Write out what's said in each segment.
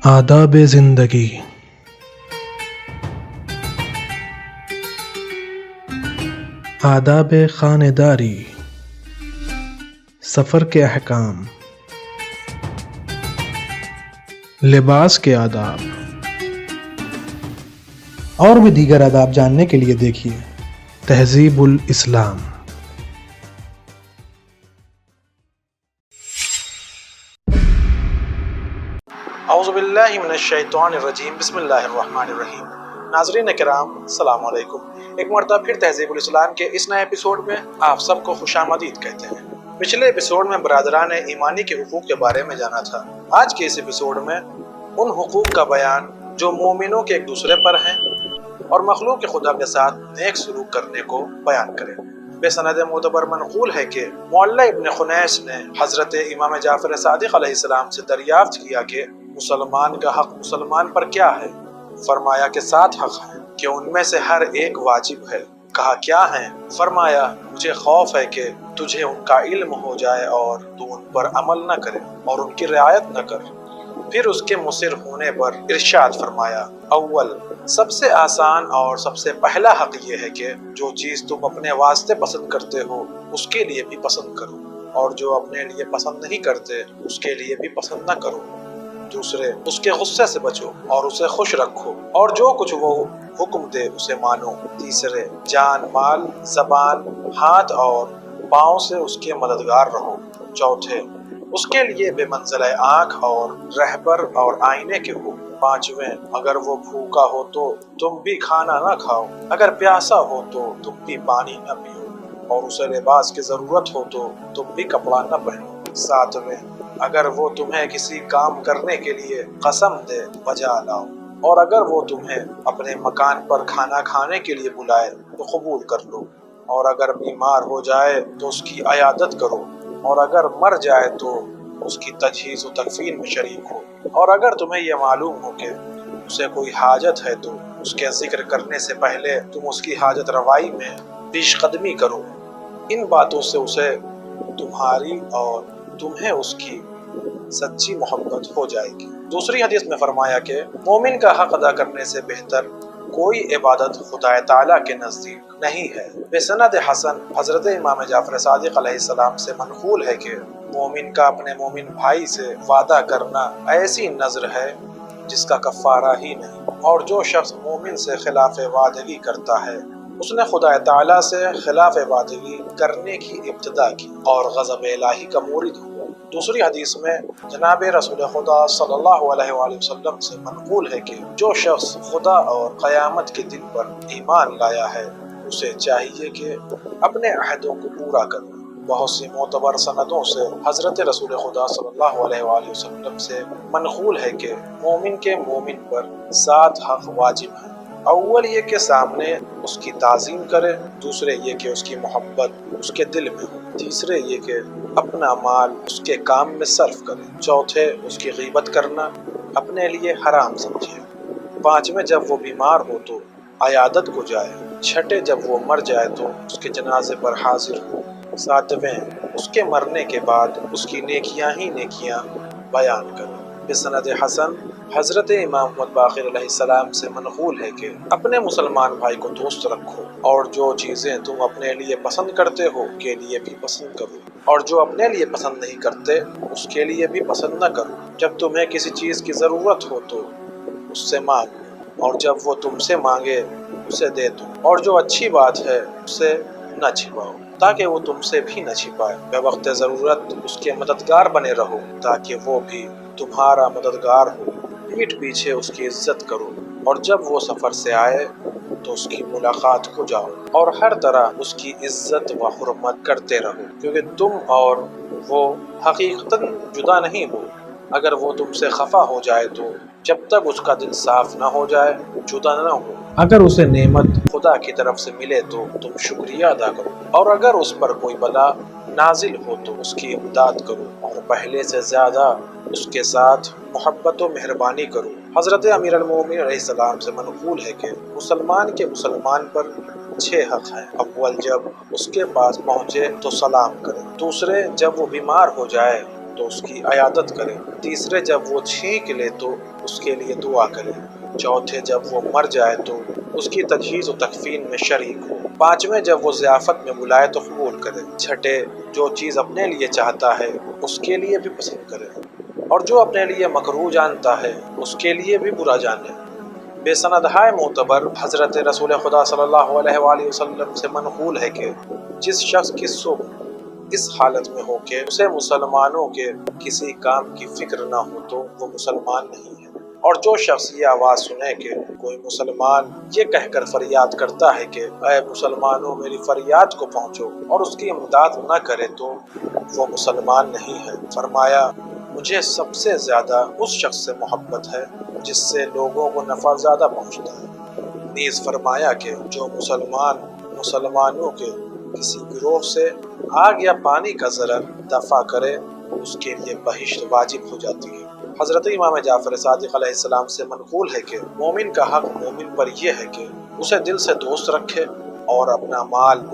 آداب زندگی۔ آداب خانہ داری، سفر کے احکام، لباس کے آداب اور بھی دیگر آداب جاننے کے لیے دیکھیے تہذیب الاسلام۔ اعوذ باللہ من الشیطان الرجیم، بسم اللہ الرحمن الرحیم۔ ناظرین کرام، السلام علیکم۔ ایک مرتبہ پھر تہذیب الاسلام کے اس نئے ایپیسوڈ میں آپ سب کو خوش آمدید کہتے ہیں۔ پچھلے ایپیسوڈ میں برادران ایمانی کے حقوق کے بارے میں جانا تھا۔ آج کے اس ایپیسوڈ میں ان حقوق کا بیان جو مومنوں کے ایک دوسرے پر ہیں اور مخلوق خدا کے ساتھ نیک سلوک کرنے کو بیان کریں۔ بے سند معتبر منقول ہے کہ معلّہ ابن خنیس نے حضرت امام جعفر صادق علیہ السلام سے دریافت کیا کہ مسلمان کا حق مسلمان پر کیا ہے؟ فرمایا کہ 7 حق ہیں کہ ان میں سے ہر ایک واجب ہے۔ کہا کیا ہیں؟ فرمایا مجھے خوف ہے کہ تجھے ان کا علم ہو جائے اور تو ان پر عمل نہ کرے اور ان کی رعایت نہ کر۔ پھر اس کے مصر ہونے پر ارشاد فرمایا، اول سب سے آسان اور سب سے پہلا حق یہ ہے کہ جو چیز تم اپنے واسطے پسند کرتے ہو اس کے لیے بھی پسند کرو، اور جو اپنے لیے پسند نہیں کرتے اس کے لیے بھی پسند نہ کرو۔ دوسرے اس کے غصے سے بچو اور اسے خوش رکھو، اور جو کچھ وہ حکم دے اسے مانو۔ تیسرے جان، مال، زبان، ہاتھ اور پاؤں سے اس کے مددگار رہو۔ چوتھے اس کے لیے بے منزلہ آنکھ اور رہبر اور آئینے کے ہو۔ پانچویں اگر وہ بھوکا ہو تو تم بھی کھانا نہ کھاؤ، اگر پیاسا ہو تو تم بھی پانی نہ پیو، اور اسے لباس کی ضرورت ہو تو تم بھی کپڑا نہ پہنو۔ ساتویں اگر وہ تمہیں کسی کام کرنے کے لیے قسم دے بجا لاؤ، اور اگر وہ تمہیں اپنے مکان پر کھانا کھانے کے لیے بلائے تو قبول کر لو، اور اگر بیمار ہو جائے تو اس کی عیادت کرو، اور اگر مر جائے تو اس کی تجہیز و تکفین میں شریک ہو، اور اگر تمہیں یہ معلوم ہو کہ اسے کوئی حاجت ہے تو اس کے ذکر کرنے سے پہلے تم اس کی حاجت روائی میں پیش قدمی کرو۔ ان باتوں سے اسے تمہاری اور تمہیں اس کی سچی محبت ہو جائے گی۔ دوسری حدیث میں فرمایا کہ مومن کا حق ادا کرنے سے بہتر کوئی عبادت خدا تعالیٰ کے نزدیک نہیں ہے۔ بے سند حسن حضرت امام جعفر صادق علیہ السلام سے منقول ہے کہ مومن کا اپنے مومن بھائی سے وعدہ کرنا ایسی نذر ہے جس کا کفارہ ہی نہیں، اور جو شخص مومن سے خلاف وعدگی کرتا ہے اس نے خدا تعالیٰ سے خلاف وعدگی کرنے کی ابتدا کی اور غضب الہی کا مورد ہوا۔ دوسری حدیث میں جناب رسول خدا صلی اللہ علیہ وآلہ وسلم سے منقول ہے کہ جو شخص خدا اور قیامت کے دن پر ایمان لایا ہے اسے چاہیے کہ اپنے عہدوں کو پورا کرے۔ بہت سی معتبر سندوں سے حضرت رسول خدا صلی اللہ علیہ وآلہ وسلم سے منقول ہے کہ مومن کے مومن پر 7 حق واجب ہیں۔ اول یہ کہ سامنے اس کی تعظیم کرے، دوسرے یہ کہ اس کی محبت اس کے دل میں ہو، تیسرے یہ کہ اپنا مال اس کے کام میں صرف کرے، چوتھے اس کی غیبت کرنا اپنے لیے حرام سمجھے، پانچویں جب وہ بیمار ہو تو عیادت کو جائے، چھٹے جب وہ مر جائے تو اس کے جنازے پر حاضر ہو، ساتویں اس کے مرنے کے بعد اس کی نیکیاں ہی نیکیاں بیان کرے۔ بسند حسن حضرت امام محمد باقر علیہ السلام سے منقول ہے کہ اپنے مسلمان بھائی کو دوست رکھو، اور جو چیزیں تم اپنے لیے پسند کرتے ہو کے لیے بھی پسند کرو، اور جو اپنے لیے پسند نہیں کرتے اس کے لیے بھی پسند نہ کرو۔ جب تمہیں کسی چیز کی ضرورت ہو تو اس سے مانگو، اور جب وہ تم سے مانگے اسے دے دو، اور جو اچھی بات ہے اسے نہ چھپاؤ تاکہ وہ تم سے بھی نہ چھپائے۔ بے وقت ضرورت اس کے مددگار بنے رہو تاکہ وہ بھی تمہارا مددگار ہو۔ پیٹھ پیچھے اس کی عزت کرو، اور جب وہ سفر سے آئے تو اس کی ملاقات کو جاؤ، اور ہر طرح اس کی عزت و حرمت کرتے رہو، کیونکہ تم اور وہ حقیقتاً جدا نہیں ہو۔ اگر وہ تم سے خفا ہو جائے تو جب تک اس کا دل صاف نہ ہو جائے جدا نہ ہو۔ اگر اسے نعمت خدا کی طرف سے ملے تو تم شکریہ ادا کرو، اور اگر اس پر کوئی بلا نازل ہو تو اس کی امداد کرو، اور پہلے سے زیادہ اس کے ساتھ محبت و مہربانی کرو۔ حضرت امیر المومنین علیہ السلام سے منقول ہے کہ مسلمان کے مسلمان پر 6 حق ہیں۔ اول جب اس کے پاس پہنچے تو سلام کرے، دوسرے جب وہ بیمار ہو جائے تو اس کی عیادت کرے، تیسرے جب وہ چھینک لے تو اس کے لیے دعا کرے، چوتھے جب وہ مر جائے تو اس کی تجہیز و تکفین میں شریک ہو، پانچویں جب وہ ضیافت میں بلائے تو قبول کرے، چھٹے جو چیز اپنے لیے چاہتا ہے اس کے لیے بھی پسند کرے، اور جو اپنے لیے مکروہ جانتا ہے اس کے لیے بھی برا جانے۔ بے سندہائے معتبر حضرت رسول خدا صلی اللہ علیہ وآلہ وسلم سے منقول ہے کہ جس شخص کی صبح اس حالت میں ہو کہ اسے مسلمانوں کے کسی کام کی فکر نہ ہو تو وہ مسلمان نہیں ہے، اور جو شخص یہ آواز سنے کہ کوئی مسلمان یہ کہہ کر فریاد کرتا ہے کہ اے مسلمانوں میری فریاد کو پہنچو، اور اس کی امداد نہ کرے تو وہ مسلمان نہیں ہے۔ فرمایا مجھے سب سے زیادہ اس شخص سے محبت ہے جس سے لوگوں کو نفع زیادہ پہنچتا ہے۔ نیز فرمایا کہ جو مسلمانوں کے کسی گروہ سے آگ یا پانی کا ضرر دفع کرے اس کے لیے بہشت واجب ہو جاتی ہے۔ حضرت امام جعفر صادق علیہ السلام سے منقول ہے کہ مومن کا حق مومن پر یہ ہے کہ اسے دل سے دوست رکھے اور اپنا مال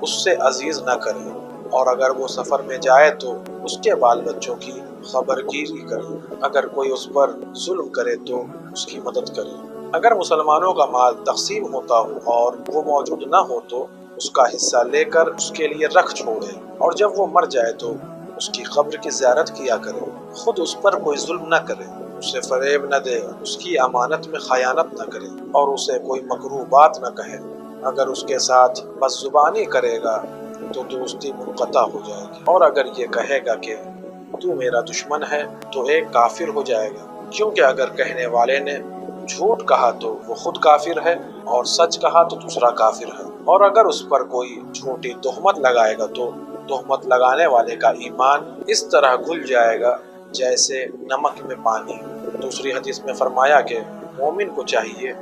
اس سے عزیز نہ کرے، اور اگر وہ سفر میں جائے تو اس کے بال بچوں کی خبر گیری کرے، اگر کوئی اس پر ظلم کرے تو اس کی مدد کرے، اگر مسلمانوں کا مال تقسیم ہوتا ہو اور وہ موجود نہ ہو تو اس کا حصہ لے کر اس کے لیے رکھ چھوڑے، اور جب وہ مر جائے تو اس کی قبر کی زیارت کیا کرے، خود اس پر کوئی ظلم نہ کرے، اسے فریب نہ دے، اس کی امانت میں خیانت نہ کرے، اور اسے کوئی مکروہ بات نہ کہے، اگر اس کے ساتھ بد زبانی کرے گا تو دوستی منقطع ہو جائے گی، اور اگر یہ کہے گا کہ تو میرا دشمن ہے تو ایک کافر ہو جائے گا، کیونکہ اگر کہنے والے نے جھوٹ کہا تو وہ خود کافر ہے اور سچ کہا تو دوسرا کافر ہے، اور اگر اس پر کوئی جھوٹی تہمت لگائے گا تو تہمت لگانے والے کا ایمان اس طرح گھل جائے گا جیسے نمک میں پانی۔ دوسری حدیث میں فرمایا کہ مومن کو چاہیے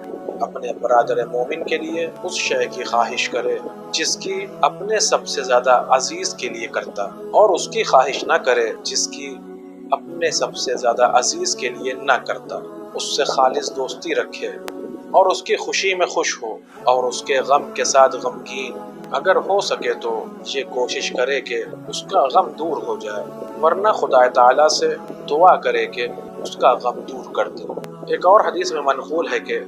اپنے برادر مومن کے لیے اس شے کی خواہش کرے جس کی اپنے سب سے زیادہ عزیز کے لیے کرتا، اور اس کی خواہش نہ کرے جس کی اپنے سب سے زیادہ عزیز کے لیے نہ کرتا، اس سے خالص دوستی رکھے اور اس کی خوشی میں خوش ہو اور اس کے غم کے ساتھ غمگین، اگر ہو سکے تو یہ کوشش کرے کہ اس کا غم دور ہو جائے، ورنہ خدا تعالیٰ سے دعا کرے کہ اس کا غم دور کر دے۔ ایک اور حدیث میں منقول ہے کہ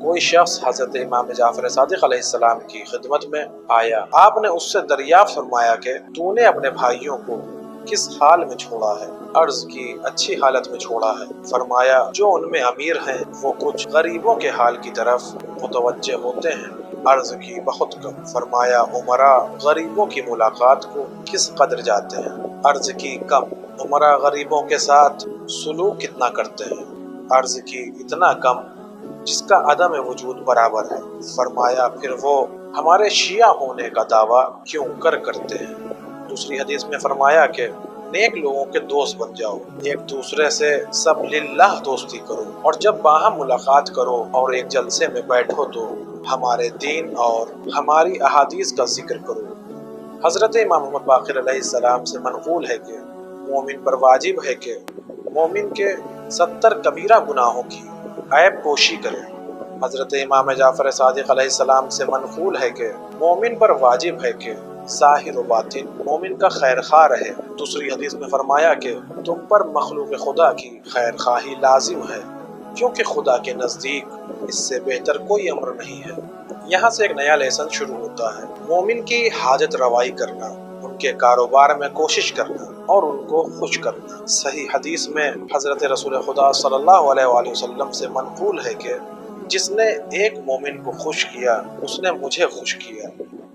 کوئی شخص حضرت امام جعفر صادق علیہ السلام کی خدمت میں آیا، آپ نے اس سے دریافت فرمایا کہ تو نے اپنے بھائیوں کو کس حال میں چھوڑا ہے؟ عرض کی اچھی حالت میں چھوڑا ہے۔ فرمایا جو ان میں امیر ہیں وہ کچھ غریبوں کے حال کی طرف متوجہ ہوتے ہیں۔ عرض کی بہت کم۔ فرمایا عمرا غریبوں کی ملاقات کو کس قدر جاتے ہیں؟ عرض کی کم۔ عمرا غریبوں کے ساتھ سلوک کتنا کرتے ہیں؟ عرض کی اتنا کم جس کا عدم وجود برابر ہے۔ فرمایا پھر وہ ہمارے شیعہ ہونے کا دعویٰ کیوں کرتے ہیں؟ دوسری حدیث میں فرمایا کہ نیک لوگوں کے دوست بن جاؤ، ایک دوسرے سے سب للہ دوستی کرو، اور جب باہم ملاقات کرو اور ایک جلسے میں بیٹھو تو ہمارے دین اور ہماری احادیث کا ذکر کرو۔ حضرت امام محمد باقر علیہ السلام سے منقول ہے کہ مومن پر واجب ہے کہ مومن کے 70 کبیرہ گناہوں کی عیب پوشی کرے۔ حضرت امام جعفر صادق علیہ السلام سے منقول ہے کہ مومن پر واجب ہے کہ ظاہر و باطن مومن کا خیر خواہ رہے۔ دوسری حدیث میں فرمایا کہ تم پر مخلوق خدا کی خیر خواہی لازم ہے، کیونکہ خدا کے نزدیک اس سے بہتر کوئی امر نہیں ہے۔ یہاں سے ایک نیا لیسن شروع ہوتا ہے، مومن کی حاجت روائی کرنا، ان کے کاروبار میں کوشش کرنا اور ان کو خوش کرنا۔ صحیح حدیث میں حضرت رسول خدا صلی اللہ علیہ وآلہ وسلم سے منقول ہے کہ جس نے ایک مومن کو خوش کیا اس نے مجھے خوش کیا،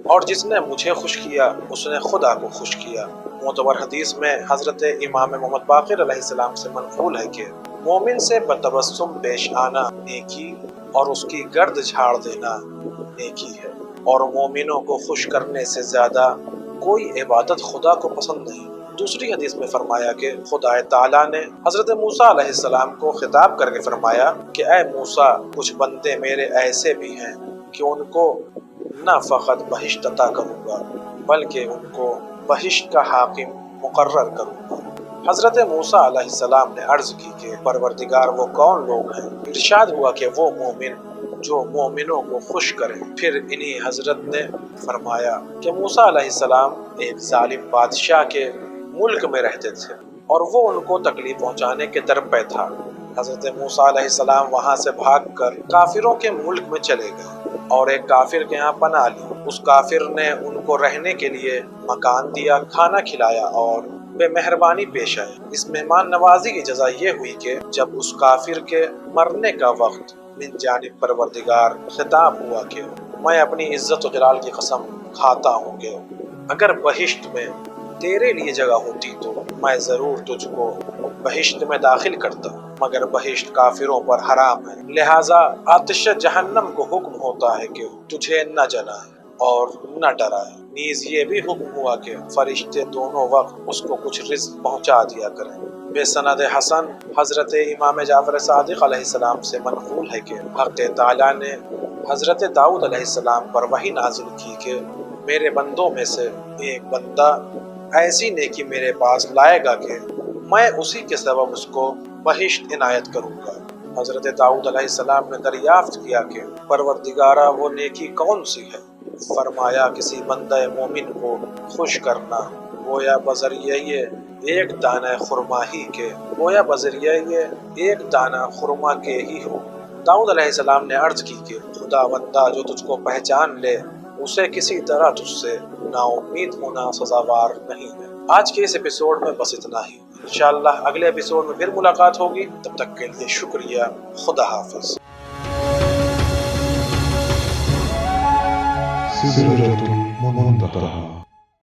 اور جس نے مجھے خوش کیا اس نے خدا کو خوش کیا۔ معتبر حدیث میں حضرت امام محمد باقر علیہ السلام سے منقول ہے کہ مومن سے بتبسم پیش آنا نیکی اور اس کی گرد جھاڑ دینا نیکی ہے، اور مومنوں کو خوش کرنے سے زیادہ کوئی عبادت خدا کو پسند نہیں۔ دوسری حدیث میں فرمایا کہ خدا تعالیٰ نے حضرت موسیٰ علیہ السلام کو خطاب کر کے فرمایا کہ اے موسیٰ کچھ بندے میرے ایسے بھی ہیں کہ ان کو نہ فقط بہشت عطا کروں گا بلکہ ان کو بہشت کا حاکم مقرر کروں گا۔ حضرت موسیٰ علیہ السلام نے عرض کی کہ پروردگار وہ کون لوگ ہیں؟ ارشاد ہوا کہ وہ مومن جو مومنوں کو خوش کرے۔ پھر انہی حضرت نے فرمایا کہ موسیٰ علیہ السلام ایک ظالم بادشاہ کے ملک میں رہتے تھے، اور وہ ان کو تکلیف پہنچانے کے در پہ تھا۔ حضرت موسیٰ علیہ السلام وہاں سے بھاگ کر کافروں کے ملک میں چلے گئے اور ایک کافر کے یہاں پناہ لی۔ اس کافر نے ان کو رہنے کے لیے مکان دیا، کھانا کھلایا اور بے مہربانی پیش آئے۔ اس مہمان نوازی کی جزا یہ ہوئی کہ جب اس کافر کے مرنے کا وقت من جانب پروردگار خطاب ہوا کہ میں اپنی عزت و جلال کی قسم کھاتا ہوں کہ اگر بہشت میں تیرے لیے جگہ ہوتی تو میں ضرور تجھ کو بہشت میں داخل کرتا، مگر بہشت کافروں پر حرام ہے، لہٰذا آتش جہنم کو حکم ہوتا ہے کہ تجھے نہ جلائے اور نہ ڈرائے۔ نیز یہ بھی حکم ہوا کہ فرشتے دونوں وقت اس کو کچھ رزق پہنچا دیا کریں۔ بے سند حسن حضرت امام جعفر صادق علیہ السلام سے منقول ہے کہ حق تعالیٰ نے حضرت داؤد علیہ السلام پر وحی نازل کی کہ میرے بندوں میں سے ایک بندہ ایسی نیکی میرے پاس لائے گا کہ میں اسی کے سبب اس کو بہشت عنایت کروں گا۔ حضرت داؤد علیہ السلام نے دریافت کیا کہ پروردگارہ وہ نیکی کون سی ہے؟ فرمایا کسی بندہ مومن کو خوش کرنا، گویا بذریعہ یہ ایک دانہ خرما ہی کے، گویا بذریعہ یہ ایک دانہ خرما کے ہی ہو۔ داؤد علیہ السلام نے عرض کی کہ خدا بندہ جو تجھ کو پہچان لے اسے کسی طرح تجھ سے نا امید ہونا سزاوار نہیں ہے۔ آج کے اس ایپیسوڈ میں بس اتنا ہی، انشاءاللہ اگلے ایپیسوڈ میں پھر ملاقات ہوگی، تب تک کے لیے شکریہ، خدا حافظ۔ سدرة منتهى